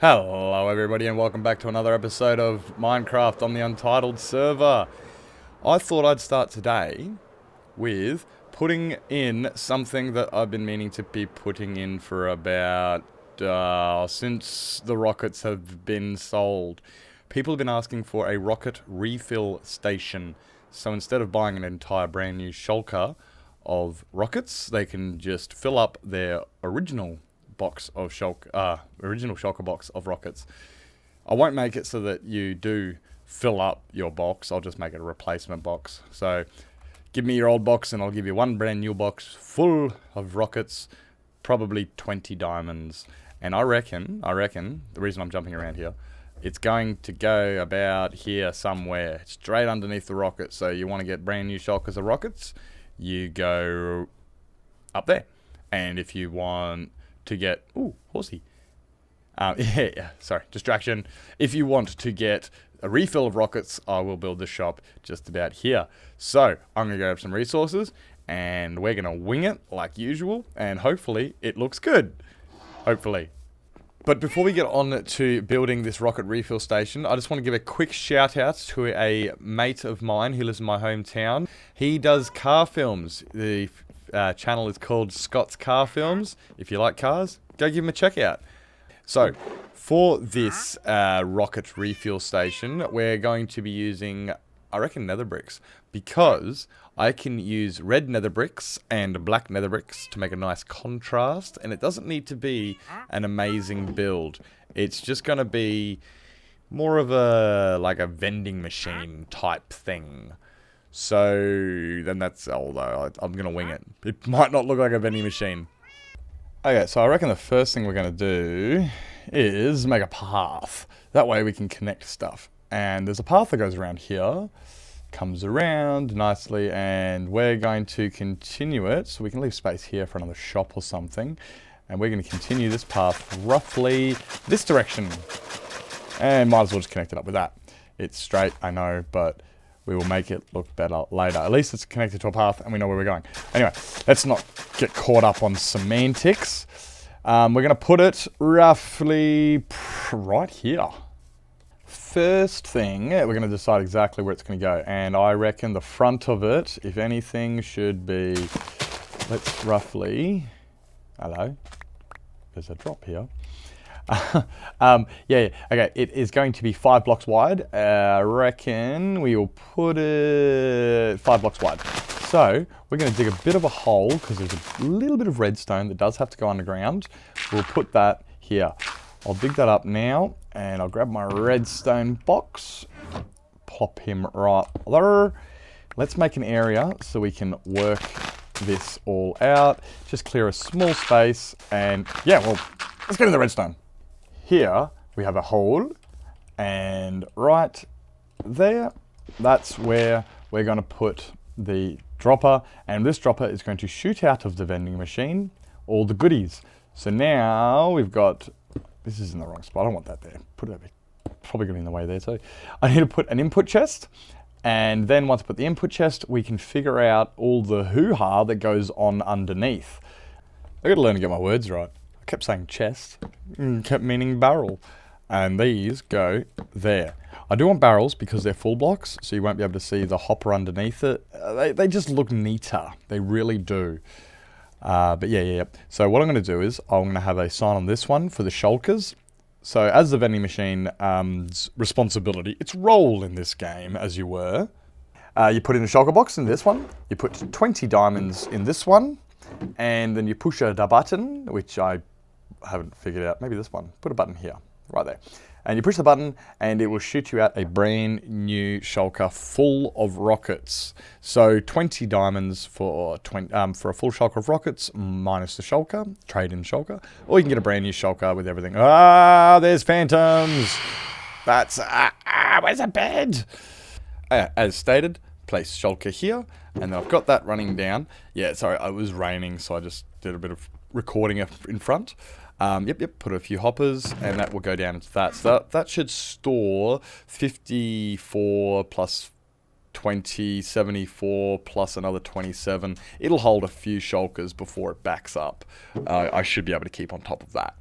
Hello everybody and welcome back to another episode of Minecraft on the Untitled server. I thought I'd start today with putting in something that I've been meaning to be putting in for about since the rockets have been sold. People have been asking for a rocket refill station. So instead of buying an entire brand new shulker of rockets, they can just fill up their original shulker box of rockets. I won't make it so that you do fill up your box. I'll just make it a replacement box. So give me your old box and I'll give you one brand new box full of rockets, probably 20 diamonds. And I reckon, the reason I'm jumping around here, it's going to go about here somewhere, straight underneath the rocket. So you want to get brand new shulkers of rockets, you go up there. And if you want to get... Ooh, horsey. Sorry, distraction. If you want to get a refill of rockets, I will build the shop just about here. So, I'm going to grab some resources, and we're going to wing it like usual, and hopefully it looks good. Hopefully. But before we get on to building this rocket refill station, I just want to give a quick shout out to a mate of mine who lives in my hometown. He does car films. The channel is called Scott's Car Films. If you like cars, go give him a check out. So, for this rocket refuel station, we're going to be using, I reckon, nether bricks, because I can use red nether bricks and black nether bricks to make a nice contrast, and it doesn't need to be an amazing build. It's just going to be more of like a vending machine type thing. So, then that's, although I'm going to wing it. It might not look like a vending machine. Okay, so I reckon the first thing we're going to do is make a path. That way we can connect stuff. And there's a path that goes around here, comes around nicely, and we're going to continue it. So we can leave space here for another shop or something. And we're going to continue this path roughly this direction. And might as well just connect it up with that. It's straight, I know, but we will make it look better later. At least it's connected to a path and we know where we're going. Anyway, let's not get caught up on semantics. We're going to put it roughly right here. First thing, we're going to decide exactly where it's going to go. And I reckon the front of it, if anything, should be, let's roughly, hello, there's a drop here. Okay, it is going to be 5 blocks wide. I reckon we will put it 5 blocks wide. So we're going to dig a bit of a hole because there's a little bit of redstone that does have to go underground. We'll put that here. I'll dig that up now and I'll grab my redstone box, plop him right there. Let's make an area so we can work this all out. Just clear a small space and yeah, well, let's get in the redstone. Here we have a hole, and right there, that's where we're going to put the dropper, and this dropper is going to shoot out of the vending machine all the goodies. So now we've got, this is in the wrong spot, I don't want that there, put it over, probably going to be in the way there too. I need to put an input chest, and then once I put the input chest, we can figure out all the hoo-ha that goes on underneath. I got to learn to get my words right. I kept saying chest, kept meaning barrel, and these go there. I do want barrels because they're full blocks, so you won't be able to see the hopper underneath it. They just look neater, they really do. But yeah. So what I'm going to do is I'm going to have a sign on this one for the shulkers. So as the vending machine's responsibility, its role in this game, as you were, you put in a shulker box in this one, you put 20 diamonds in this one, and then you push the button, which I haven't figured out. Maybe this one. Put a button here, right there. And you push the button and it will shoot you out a brand new shulker full of rockets. So 20 diamonds for a full shulker of rockets minus the shulker, trade in shulker. Or you can get a brand new shulker with everything. Ah, there's phantoms. That's, where's the bed? As stated, place shulker here. And then I've got that running down. Yeah, sorry, it was raining, so I just did a bit of recording in front. Put a few hoppers and that will go down into that. So that should store 54 plus 20, 74 plus another 27. It'll hold a few shulkers before it backs up. I should be able to keep on top of that.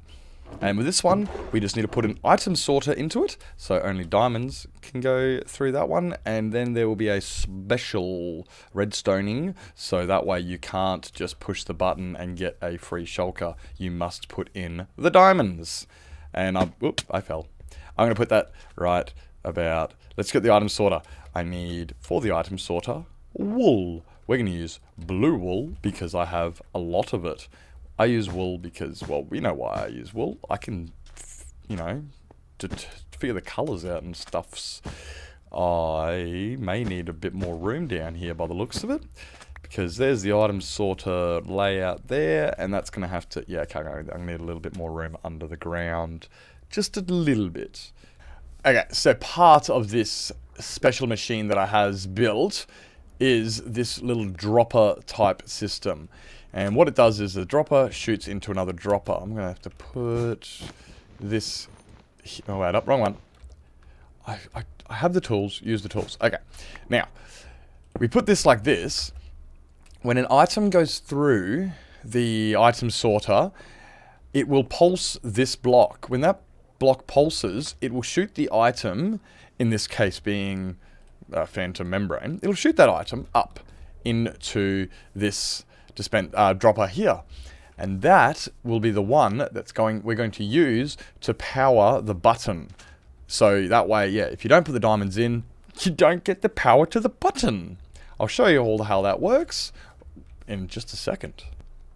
And with this one, we just need to put an item sorter into it, so only diamonds can go through that one, and then there will be a special redstoning, so that way you can't just push the button and get a free shulker. You must put in the diamonds. And I fell. I'm going to put that right about, let's get the item sorter. I need, for the item sorter, wool. We're going to use blue wool because I have a lot of it. I use wool because, well, you know why I use wool. I can, you know, to figure the colours out and stuffs. I may need a bit more room down here by the looks of it, because there's the item sorter layout there, and that's going to have to, yeah, okay, I'm going to need a little bit more room under the ground. Just a little bit. Okay, so part of this special machine that I has built is this little dropper type system. And what it does is the dropper shoots into another dropper. I'm going to have to put this... Oh, wait up, wrong one. I have the tools, use the tools. Okay, now, we put this like this. When an item goes through the item sorter, it will pulse this block. When that block pulses, it will shoot the item, in this case being a phantom membrane, it'll shoot that item up into this dropper here, and that will be the one we're going to use to power the button. So that way, yeah, if you don't put the diamonds in, you don't get the power to the button. I'll show you all how that works in just a second.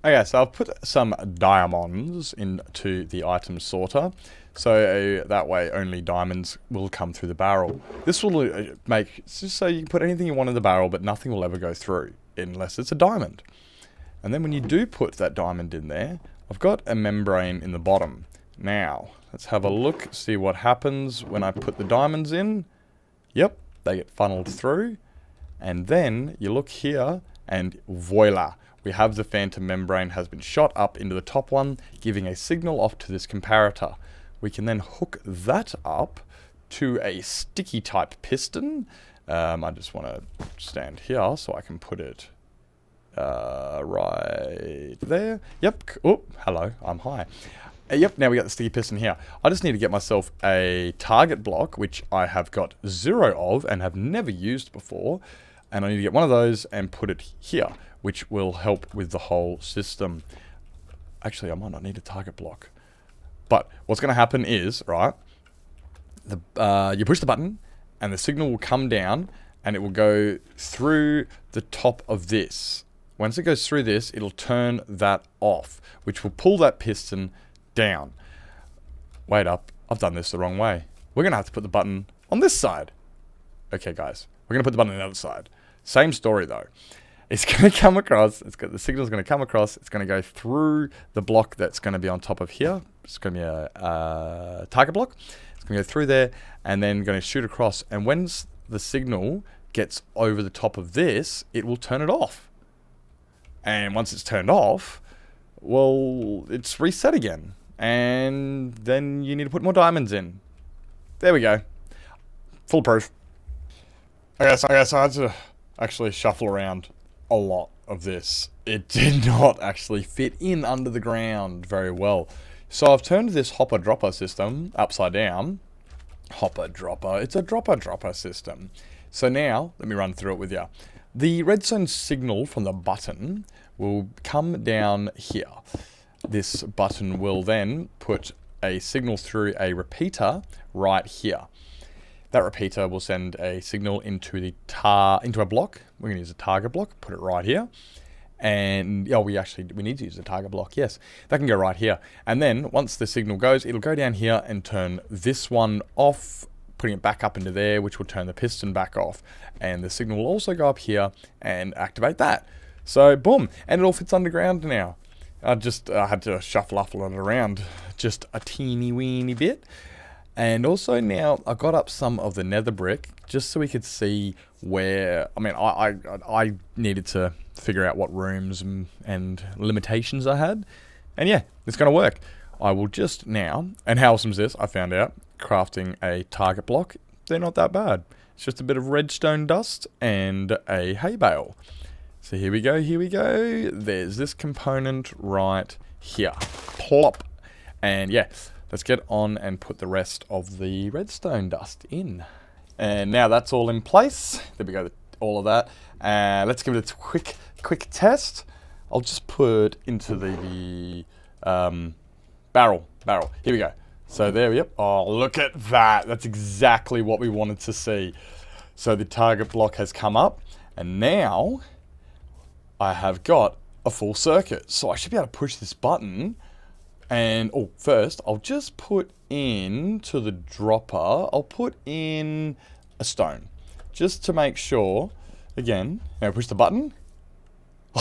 Okay, so I've put some diamonds into the item sorter, so that way only diamonds will come through the barrel. This will make just so you can put anything you want in the barrel, but nothing will ever go through unless it's a diamond. And then when you do put that diamond in there, I've got a membrane in the bottom. Now, let's have a look, see what happens when I put the diamonds in. Yep, they get funneled through. And then you look here and voila, we have the phantom membrane has been shot up into the top one, giving a signal off to this comparator. We can then hook that up to a sticky type piston. I just want to stand here so I can put it right there. Yep. Oh, hello. I'm high. Yep. Now we got the sticky piston here. I just need to get myself a target block, which I have got 0 of and have never used before. And I need to get one of those and put it here, which will help with the whole system. Actually, I might not need a target block. But what's going to happen is, right, you push the button and the signal will come down and it will go through the top of this. Once it goes through this, it'll turn that off, which will pull that piston down. Wait up, I've done this the wrong way. We're going to have to put the button on this side. Okay, guys, we're going to put the button on the other side. Same story, though. It's going to come across, the signal's going to come across, it's going to go through the block that's going to be on top of here. It's going to be a target block. It's going to go through there and then going to shoot across. And when the signal gets over the top of this, it will turn it off. And once it's turned off, well, it's reset again. And then you need to put more diamonds in. There we go. Foolproof. Okay, so I had to actually shuffle around a lot of this. It did not actually fit in under the ground very well. So I've turned this hopper-dropper system upside down. Hopper-dropper. It's a dropper-dropper system. So now, let me run through it with you. The redstone signal from the button will come down here. This button will then put a signal through a repeater right here. That repeater will send a signal into a block. We're going to use a target block, put it right here. And we need to use a target block, yes. That can go right here. And then once the signal goes, it'll go down here and turn this one off, putting it back up into there, which will turn the piston back off. And the signal will also go up here and activate that. So boom, and it all fits underground now. I had to shuffle it around just a teeny weeny bit. And also now I got up some of the nether brick just so we could see where, I needed to figure out what rooms and limitations I had. And yeah, it's going to work. I will just now, and how awesome is this? I found out crafting a target block, they're not that bad. It's just a bit of redstone dust and a hay bale. So here we go. There's this component right here. Plop. And yeah, let's get on and put the rest of the redstone dust in. And now that's all in place. There we go, all of that. Let's give it a quick test. I'll just put into the barrel. Here we go. So there we go. Oh, look at that. That's exactly what we wanted to see. So the target block has come up, and now I have got a full circuit. So I should be able to push this button. And first, I'll just put into the dropper, I'll put in a stone, just to make sure. Again, now push the button.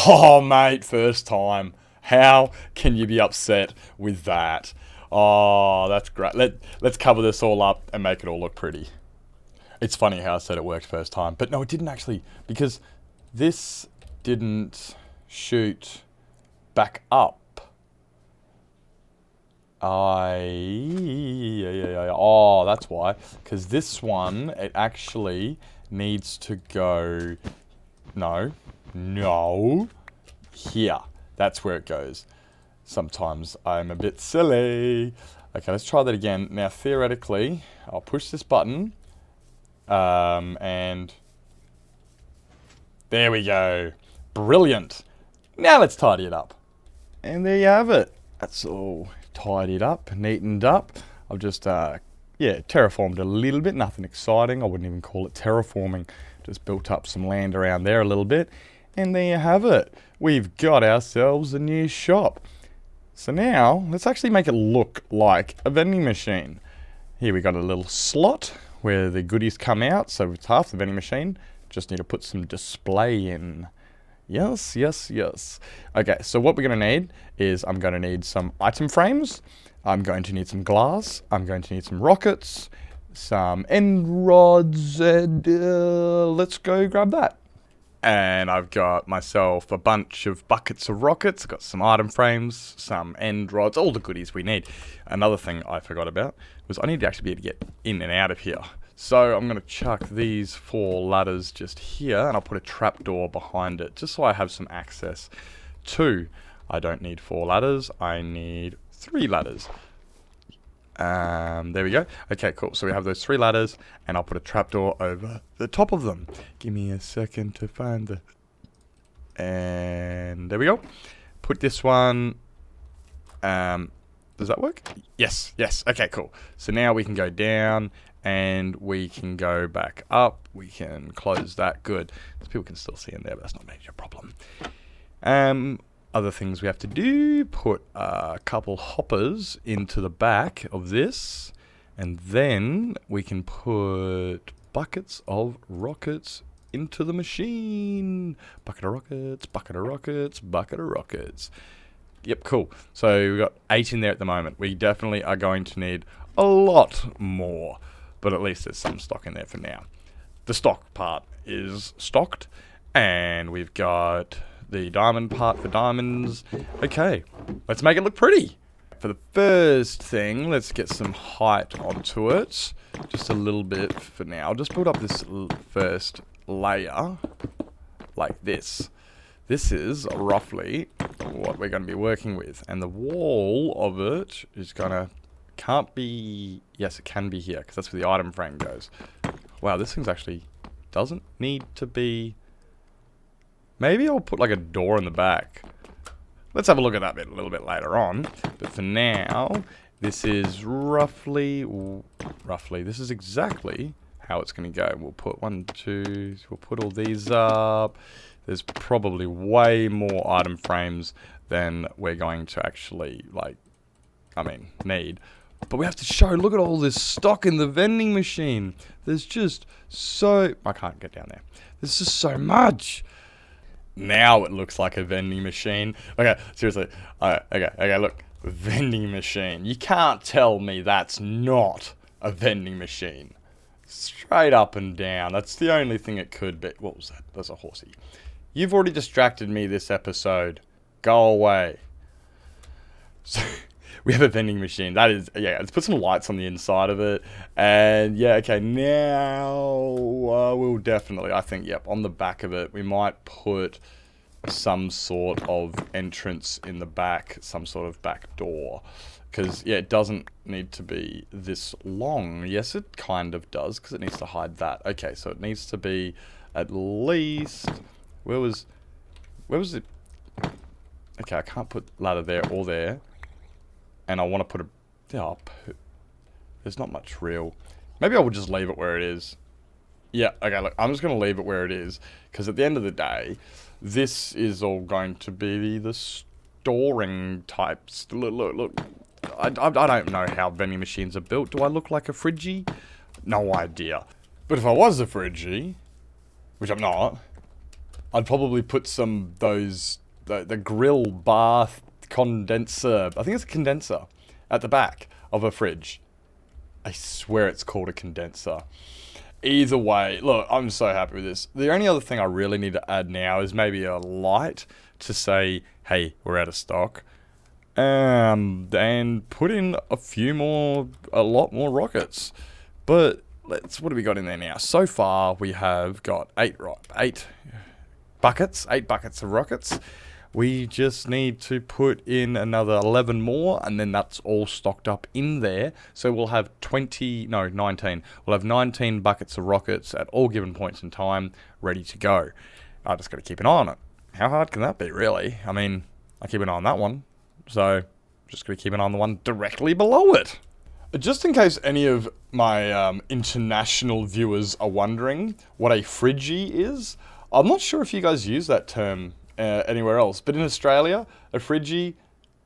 Oh, mate, first time. How can you be upset with that? Oh, that's great. Let's cover this all up and make it all look pretty. It's funny how I said it worked first time, but no, it didn't actually, because this didn't shoot back up. Oh, that's why. Because this one, it actually needs to go, no, here. That's where it goes. Sometimes I'm a bit silly. Okay, let's try that again. Now, theoretically, I'll push this button, and there we go. Brilliant. Now let's tidy it up. And there you have it. That's all tidied up, neatened up. I've just, terraformed a little bit. Nothing exciting. I wouldn't even call it terraforming. Just built up some land around there a little bit. And there you have it. We've got ourselves a new shop. So now, let's actually make it look like a vending machine. Here we got a little slot where the goodies come out. So it's half the vending machine. Just need to put some display in. Yes. Okay, so what we're going to need is I'm going to need some item frames. I'm going to need some glass. I'm going to need some rockets, some end rods, and let's go grab that. And I've got myself a bunch of buckets of rockets. I've got some item frames, some end rods, all the goodies we need. Another thing I forgot about was I need to actually be able to get in and out of here. So I'm going to chuck these 4 ladders just here, and I'll put a trapdoor behind it, just so I have some access to. I don't need 4 ladders, I need 3 ladders. There we go. Okay, cool. So we have those 3 ladders, and I'll put a trapdoor over the top of them. Give me a second to find the... And there we go. Put this one... does that work? Yes. Okay, cool. So now we can go down, and we can go back up. We can close that. Good. So people can still see in there, but that's not a major problem. Other things we have to do, put a couple hoppers into the back of this, and then we can put buckets of rockets into the machine. Bucket of rockets. Yep, cool. So we've got 8 in there at the moment. We definitely are going to need a lot more, but at least there's some stock in there for now. The stock part is stocked, and we've got the diamond part for diamonds. Okay, let's make it look pretty. For the first thing, let's get some height onto it. Just a little bit for now. I'll just build up this first layer like this. This is roughly what we're going to be working with. And the wall of it is can't be, yes, it can be here, because that's where the item frame goes. Wow, this thing's actually doesn't need to be. Maybe I'll put like a door in the back. Let's have a look at that bit a little bit later on. But for now, this is roughly, this is exactly how it's going to go. We'll put 1, 2, we'll put all these up. There's probably way more item frames than we're going to actually, need. But we have to show, look at all this stock in the vending machine. There's just so, I can't get down there. There's just so much. Now it looks like a vending machine. Okay, seriously. Okay, look. Vending machine. You can't tell me that's not a vending machine. Straight up and down. That's the only thing it could be. What was that? That's a horsey. You've already distracted me this episode. Go away. So, we have a vending machine. That is, let's put some lights on the inside of it. And okay, now we'll definitely, I think, on the back of it, we might put some sort of entrance in the back, some sort of back door. Because, yeah, it doesn't need to be this long. Yes, it kind of does, because it needs to hide that. Okay, so it needs to be at least... Where was it? Okay, I can't put ladder there or there. And I want to put a... Yeah, there's not much real... Maybe I would just leave it where it is. Yeah, okay, look, I'm just going to leave it where it is. Because at the end of the day, this is all going to be the storing types. Look. I don't know how vending machines are built. Do I look like a Fridgie? No idea. But if I was a Fridgie, which I'm not, I'd probably put some the grill bar condenser. I think it's a condenser at the back of a fridge. I swear it's called a condenser. Either way, look, I'm so happy with this. The only other thing I really need to add now is maybe a light to say, hey, we're out of stock. And put in a lot more rockets. But what have we got in there now? So far, we have got 8 buckets of rockets. We just need to put in another 11 more, and then that's all stocked up in there. So we'll have 19. We'll have 19 buckets of rockets at all given points in time, ready to go. I just got to keep an eye on it. How hard can that be, really? I mean, I keep an eye on that one. So, just going to keep an eye on the one directly below it. Just in case any of my international viewers are wondering what a Fridgie is, I'm not sure if you guys use that term anywhere else, but in Australia, a Fridgie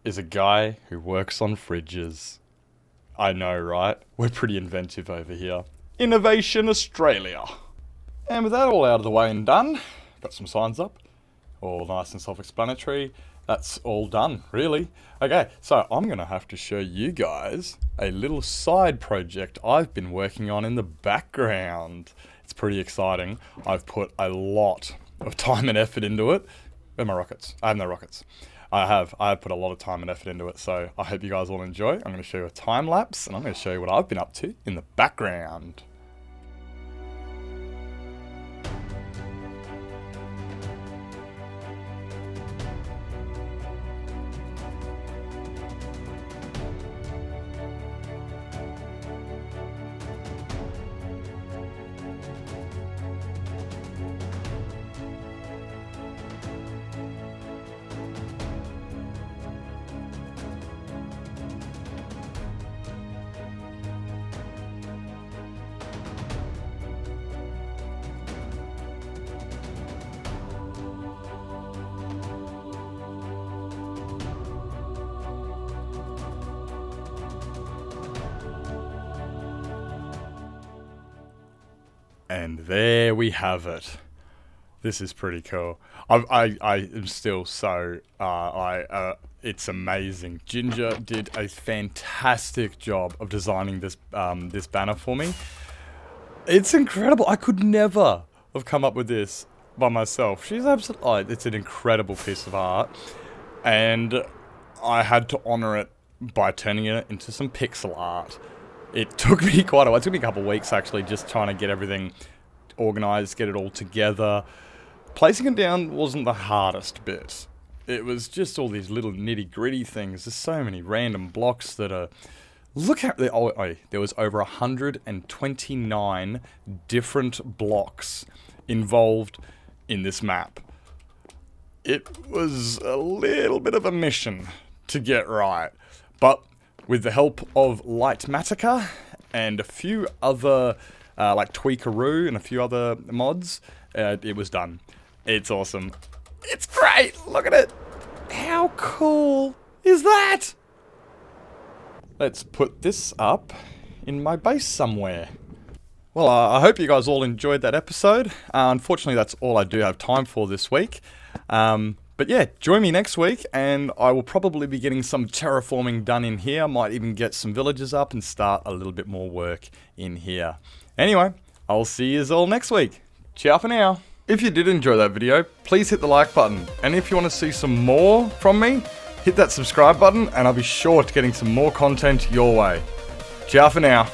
is a guy who works on fridges. I know, right? We're pretty inventive over here. Innovation Australia. And with that all out of the way and done, got some signs up, all nice and self-explanatory. That's all done, really. Okay, so I'm going to have to show you guys a little side project I've been working on in the background. It's pretty exciting. I've put a lot of time and effort into it. Where are my rockets? I have no rockets. I have put a lot of time and effort into it, so I hope you guys all enjoy. I'm going to show you a time lapse, and I'm going to show you what I've been up to in the background. And there we have it. This is pretty cool. I am still so, it's amazing. Ginger did a fantastic job of designing this this banner for me. It's incredible. I could never have come up with this by myself. She's absolutely, it's an incredible piece of art. And I had to honor it by turning it into some pixel art. It took me quite a while. It took me a couple of weeks, actually, just trying to get everything organized, get it all together. Placing it down wasn't the hardest bit. It was just all these little nitty-gritty things. There's so many random blocks that are... Look how... there was over 129 different blocks involved in this map. It was a little bit of a mission to get right. But... with the help of Lightmatica and a few other, like Tweakaroo and a few other mods, it was done. It's awesome. It's great! Look at it! How cool is that? Let's put this up in my base somewhere. Well, I hope you guys all enjoyed that episode. Unfortunately, that's all I do have time for this week. But yeah, join me next week, and I will probably be getting some terraforming done in here. Might even get some villages up and start a little bit more work in here. Anyway, I'll see you all next week. Ciao for now. If you did enjoy that video, please hit the like button. And if you want to see some more from me, hit that subscribe button, and I'll be sure to getting some more content your way. Ciao for now.